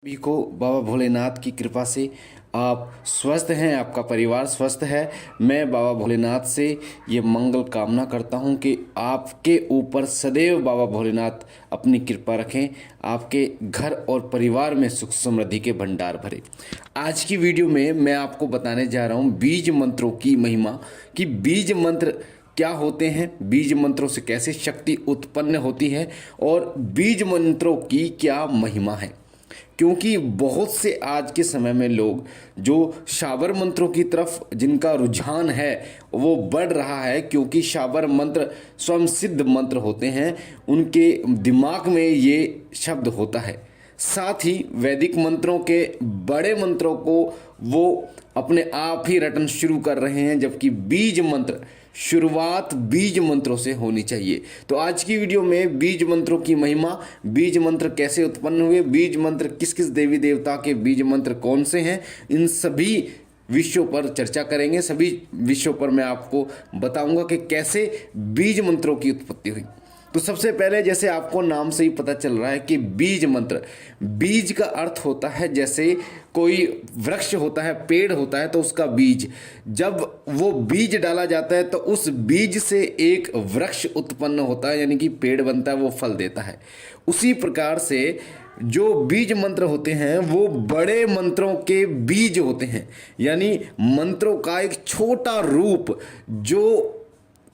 सभी को बाबा भोलेनाथ की कृपा से आप स्वस्थ हैं, आपका परिवार स्वस्थ है। मैं बाबा भोलेनाथ से ये मंगल कामना करता हूँ कि आपके ऊपर सदैव बाबा भोलेनाथ अपनी कृपा रखें, आपके घर और परिवार में सुख समृद्धि के भंडार भरे। आज की वीडियो में मैं आपको बताने जा रहा हूँ बीज मंत्रों की महिमा, कि बीज मंत्र क्या होते हैं, बीज मंत्रों से कैसे शक्ति उत्पन्न होती है और बीज मंत्रों की क्या महिमा है। क्योंकि बहुत से आज के समय में लोग जो शाबर मंत्रों की तरफ जिनका रुझान है वो बढ़ रहा है, क्योंकि शाबर मंत्र स्वयं सिद्ध मंत्र होते हैं, उनके दिमाग में ये शब्द होता है। साथ ही वैदिक मंत्रों के बड़े मंत्रों को वो अपने आप ही रटन शुरू कर रहे हैं, जबकि बीज मंत्र शुरुआत बीज मंत्रों से होनी चाहिए। तो आज की वीडियो में बीज मंत्रों की महिमा, बीज मंत्र कैसे उत्पन्न हुए, बीज मंत्र किस किस देवी देवता के बीज मंत्र कौन से हैं, इन सभी विषयों पर चर्चा करेंगे। सभी विषयों पर मैं आपको बताऊंगा कि कैसे बीज मंत्रों की उत्पत्ति हुई। तो सबसे पहले, जैसे आपको नाम से ही पता चल रहा है कि बीज मंत्र, बीज का अर्थ होता है जैसे कोई वृक्ष होता है, पेड़ होता है, तो उसका बीज, जब वो बीज डाला जाता है तो उस बीज से एक वृक्ष उत्पन्न होता है, यानी कि पेड़ बनता है, वो फल देता है। उसी प्रकार से जो बीज मंत्र होते हैं वो बड़े मंत्रों के बीज होते हैं, यानी मंत्रों का एक छोटा रूप जो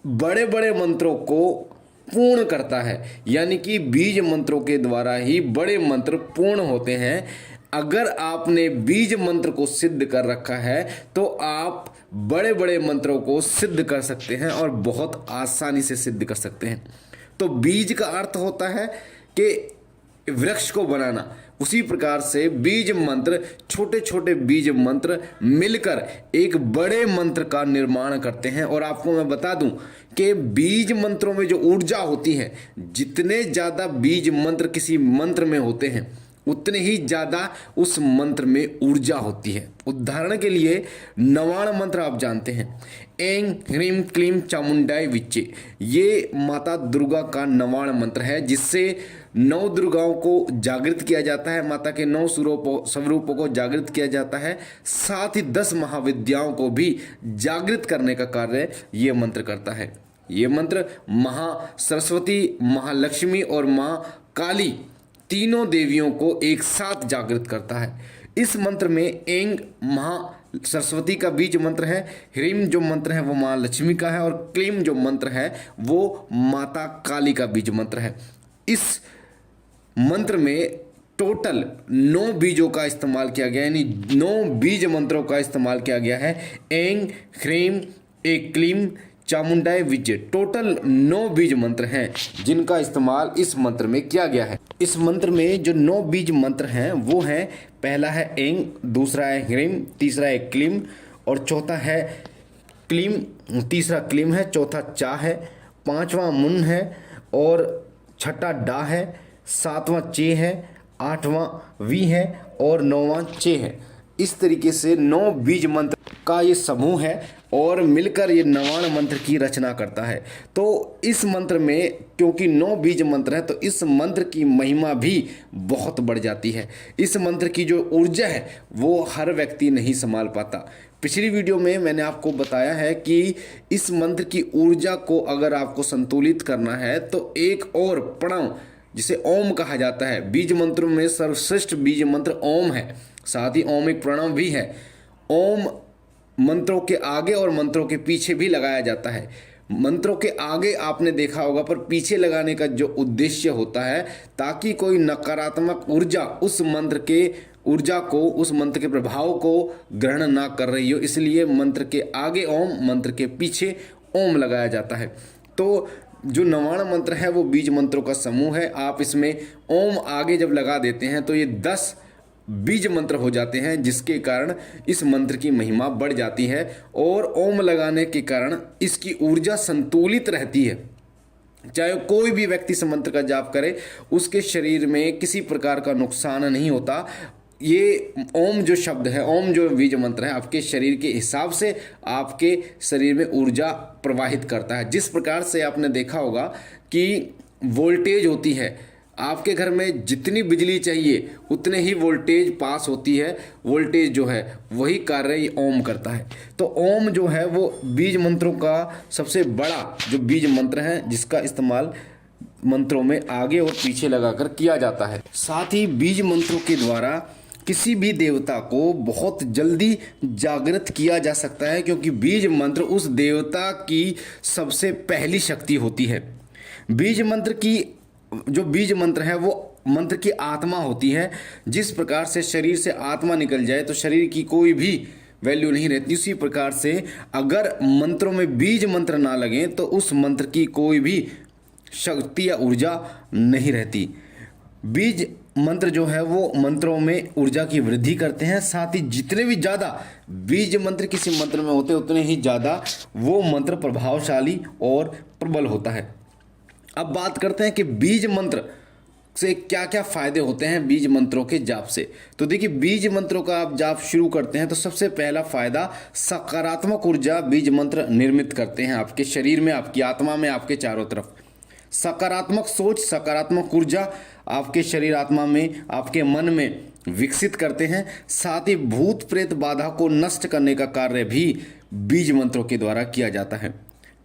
बड़े बड़े मंत्रों को पूर्ण करता है, यानी कि बीज मंत्रों के द्वारा ही बड़े मंत्र पूर्ण होते हैं। अगर आपने बीज मंत्र को सिद्ध कर रखा है तो आप बड़े बड़े मंत्रों को सिद्ध कर सकते हैं और बहुत आसानी से सिद्ध कर सकते हैं। तो बीज का अर्थ होता है कि वृक्ष को बनाना। उसी प्रकार से बीज मंत्र, छोटे छोटे बीज मंत्र मिलकर एक बड़े मंत्र का निर्माण करते हैं। और आपको मैं बता दूं कि बीज मंत्रों में जो ऊर्जा होती है, जितने ज़्यादा बीज मंत्र किसी मंत्र में होते हैं उतने ही ज़्यादा उस मंत्र में ऊर्जा होती है। उदाहरण के लिए नवाण मंत्र आप जानते हैं, एंग ह्रीम क्लीम चामुंडाई विच्चे, ये माता दुर्गा का नवाण मंत्र है, जिससे 9 दुर्गाओं को जागृत किया जाता है, माता के 9 स्वरूपों को जागृत किया जाता है। साथ ही 10 महाविद्याओं को भी जागृत करने का कार्य ये मंत्र करता है। ये मंत्र महा सरस्वती, महालक्ष्मी और माँ काली तीनों देवियों को एक साथ जागृत करता है। इस मंत्र में एंग महा सरस्वती का बीज मंत्र है, ह्रीम जो मंत्र है वो माँ लक्ष्मी का है, और क्लीम जो मंत्र है वो माता काली का बीज मंत्र है। इस मंत्र में टोटल 9 बीजों का इस्तेमाल किया गया है, यानी 9 बीज मंत्रों का इस्तेमाल किया गया है। एंग ह्रीम एक क्लीम चामुंडाई विजय, टोटल 9 बीज मंत्र हैं जिनका इस्तेमाल इस मंत्र में किया गया है। इस मंत्र में जो 9 बीज मंत्र हैं वो हैं, पहला है एंग, दूसरा है ह्रीम, तीसरा है क्लीम और चौथा है क्लीम, तीसरा क्लीम है, चौथा चा है, पांचवा मुन है और छठा डा है, सातवां चे है, आठवां वी है और 9वां चे है। इस तरीके से 9 बीज मंत्र का ये समूह है और मिलकर ये नवाण मंत्र की रचना करता है। तो इस मंत्र में क्योंकि 9 बीज मंत्र है तो इस मंत्र की महिमा भी बहुत बढ़ जाती है। इस मंत्र की जो ऊर्जा है वो हर व्यक्ति नहीं संभाल पाता। पिछली वीडियो में मैंने आपको बताया है कि इस मंत्र की ऊर्जा को अगर आपको संतुलित करना है तो एक और प्रणव, जिसे ओम कहा जाता है, बीज मंत्रों में सर्वश्रेष्ठ बीज मंत्र ओम है, साथ ही ओम एक प्रणव भी है। ओम मंत्रों के आगे और मंत्रों के पीछे भी लगाया जाता है। मंत्रों के आगे आपने देखा होगा, पर पीछे लगाने का जो उद्देश्य होता है ताकि कोई नकारात्मक ऊर्जा उस मंत्र के ऊर्जा को, उस मंत्र के प्रभाव को ग्रहण ना कर रही हो, इसलिए मंत्र के आगे ओम, मंत्र के पीछे ओम लगाया जाता है। तो जो नवाण मंत्र है वो बीज मंत्रों का समूह है। आप इसमें ओम आगे जब लगा देते हैं तो ये 10 बीज मंत्र हो जाते हैं, जिसके कारण इस मंत्र की महिमा बढ़ जाती है और ओम लगाने के कारण इसकी ऊर्जा संतुलित रहती है। चाहे कोई भी व्यक्ति इस मंत्र का जाप करे उसके शरीर में किसी प्रकार का नुकसान नहीं होता। ये ओम जो शब्द है, ओम जो बीज मंत्र है, आपके शरीर के हिसाब से आपके शरीर में ऊर्जा प्रवाहित करता है। जिस प्रकार से आपने देखा होगा कि वोल्टेज होती है, आपके घर में जितनी बिजली चाहिए उतने ही वोल्टेज पास होती है। वोल्टेज जो है वही कार्य ये ओम करता है। तो ओम जो है वो बीज मंत्रों का सबसे बड़ा जो बीज मंत्र है, जिसका इस्तेमाल मंत्रों में आगे और पीछे लगाकर किया जाता है। साथ ही बीज मंत्रों के द्वारा किसी भी देवता को बहुत जल्दी जागृत किया जा सकता है, क्योंकि बीज मंत्र उस देवता की सबसे पहली शक्ति होती है। बीज मंत्र की जो बीज मंत्र है वो मंत्र की आत्मा होती है। जिस प्रकार से शरीर से आत्मा निकल जाए तो शरीर की कोई भी वैल्यू नहीं रहती, उसी प्रकार से अगर मंत्रों में बीज मंत्र ना लगे तो उस मंत्र की कोई भी शक्ति या ऊर्जा नहीं रहती। बीज मंत्र जो है वो मंत्रों में ऊर्जा की वृद्धि करते हैं। साथ ही जितने भी ज़्यादा बीज मंत्र किसी मंत्र में होते हैं उतने ही ज़्यादा वो मंत्र प्रभावशाली और प्रबल होता है। अब बात करते हैं कि बीज मंत्र से क्या क्या फ़ायदे होते हैं बीज मंत्रों के जाप से। तो देखिए, बीज मंत्रों का आप जाप शुरू करते हैं तो सबसे पहला फ़ायदा, सकारात्मक ऊर्जा बीज मंत्र निर्मित करते हैं आपके शरीर में, आपकी आत्मा में, आपके चारों तरफ। सकारात्मक सोच, सकारात्मक ऊर्जा आपके शरीर, आत्मा में, आपके मन में विकसित करते हैं। साथ ही भूत प्रेत बाधा को नष्ट करने का कार्य भी बीज मंत्रों के द्वारा किया जाता है।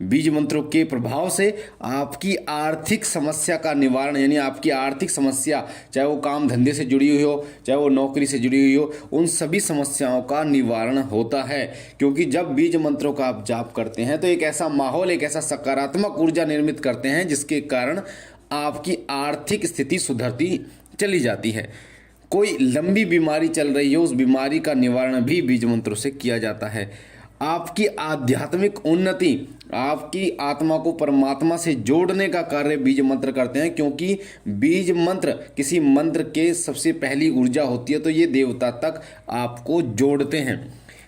बीज मंत्रों के प्रभाव से आपकी आर्थिक समस्या का निवारण, यानी आपकी आर्थिक समस्या, चाहे वो काम धंधे से जुड़ी हुई हो, चाहे वो नौकरी से जुड़ी हुई हो, उन सभी समस्याओं का निवारण होता है। क्योंकि जब बीज मंत्रों का आप जाप करते हैं तो एक ऐसा माहौल, एक ऐसा सकारात्मक ऊर्जा निर्मित करते हैं जिसके कारण आपकी आर्थिक स्थिति सुधरती चली जाती है। कोई लंबी बीमारी चल रही हो, उस बीमारी का निवारण भी बीज मंत्रों से किया जाता है। आपकी आध्यात्मिक उन्नति, आपकी आत्मा को परमात्मा से जोड़ने का कार्य बीज मंत्र करते हैं, क्योंकि बीज मंत्र किसी मंत्र के सबसे पहली ऊर्जा होती है, तो ये देवता तक आपको जोड़ते हैं।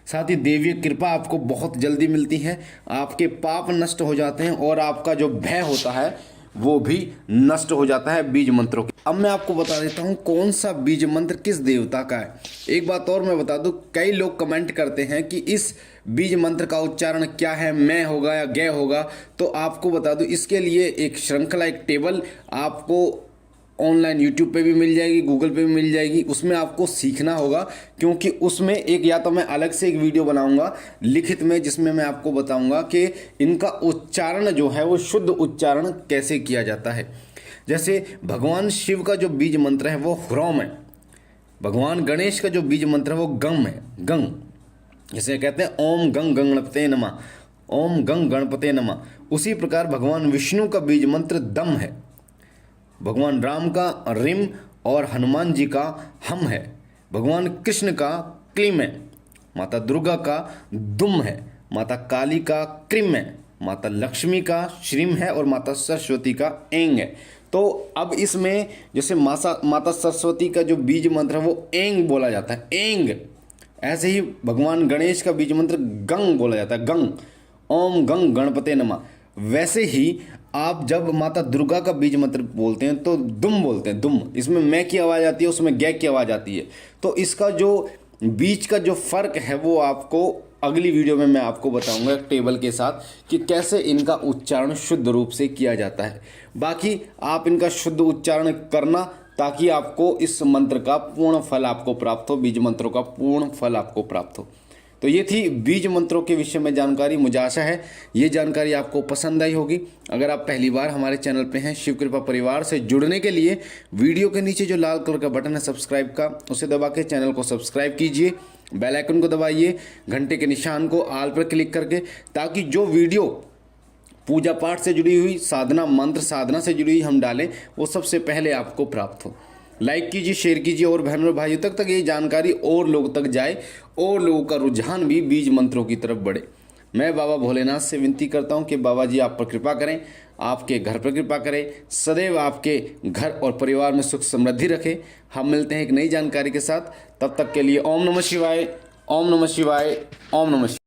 साथ ही देवीय कृपा आपको बहुत जल्दी मिलती है, आपके पाप नष्ट हो जाते हैं और आपका जो भय होता है वो भी नष्ट हो जाता है बीज मंत्रों के। अब मैं आपको बता देता हूँ कौन सा बीज मंत्र किस देवता का है। एक बात और मैं बता दूँ, कई लोग कमेंट करते हैं कि इस बीज मंत्र का उच्चारण क्या है, मैं होगा या गय होगा। तो आपको बता दूँ, इसके लिए एक श्रृंखला, एक टेबल आपको ऑनलाइन यूट्यूब पे भी मिल जाएगी, गूगल पे भी मिल जाएगी। उसमें आपको सीखना होगा, क्योंकि उसमें एक, या तो मैं अलग से एक वीडियो बनाऊंगा लिखित में, जिसमें मैं आपको बताऊंगा कि इनका उच्चारण जो है वो शुद्ध उच्चारण कैसे किया जाता है। जैसे भगवान शिव का जो बीज मंत्र है वो ह्रौम है, भगवान गणेश का जो बीज मंत्र है वो गम है, गंग। जैसे कहते हैं ओम गंग गणपते नमः, ओम गंग गणपते नमः। उसी प्रकार भगवान विष्णु का बीज मंत्र दम है, भगवान राम का रिम और हनुमान जी का हम है, भगवान कृष्ण का क्लीम है, माता दुर्गा का दुम है, माता काली का क्रिम है, माता लक्ष्मी का श्रीम है और माता सरस्वती का एंग है। तो अब इसमें जैसे माता सरस्वती का जो बीज मंत्र है वो एंग बोला जाता है, एंग। ऐसे ही भगवान गणेश का बीज मंत्र गंग बोला जाता है, गंग, ओम गंग गणपते नमः। वैसे ही आप जब माता दुर्गा का बीज मंत्र बोलते हैं तो दुम बोलते हैं, दुम। इसमें मैं की आवाज़ आती है, उसमें गै की आवाज़ आती है। तो इसका जो बीच का जो फ़र्क है वो आपको अगली वीडियो में मैं आपको बताऊंगा टेबल के साथ कि कैसे इनका उच्चारण शुद्ध रूप से किया जाता है। बाकी आप इनका शुद्ध उच्चारण करना, ताकि आपको इस मंत्र का पूर्ण फल आपको प्राप्त हो, बीज मंत्रों का पूर्ण फल आपको प्राप्त हो। तो ये थी बीज मंत्रों के विषय में जानकारी। मुझे आशा है ये जानकारी आपको पसंद आई होगी। अगर आप पहली बार हमारे चैनल पे हैं, शिव कृपा परिवार से जुड़ने के लिए वीडियो के नीचे जो लाल कलर का बटन है सब्सक्राइब का, उसे दबा के चैनल को सब्सक्राइब कीजिए, बेल आइकन को दबाइए, घंटे के निशान को आल पर क्लिक करके, ताकि जो वीडियो पूजा पाठ से जुड़ी हुई, साधना मंत्र साधना से जुड़ी हुई हम डालें वो सबसे पहले आपको प्राप्त हो। लाइक कीजिए, शेयर कीजिए और बहनों और भाइयों तक ये जानकारी और लोगों तक जाए और लोगों का रुझान भी बीज मंत्रों की तरफ बढ़े। मैं बाबा भोलेनाथ से विनती करता हूँ कि बाबा जी आप पर कृपा करें, आपके घर पर कृपा करें, सदैव आपके घर और परिवार में सुख समृद्धि रखें। हम मिलते हैं एक नई जानकारी के साथ, तब तक के लिए ओम नमः शिवाय, ओम नमः शिवाय, ओम नमः शिवाय।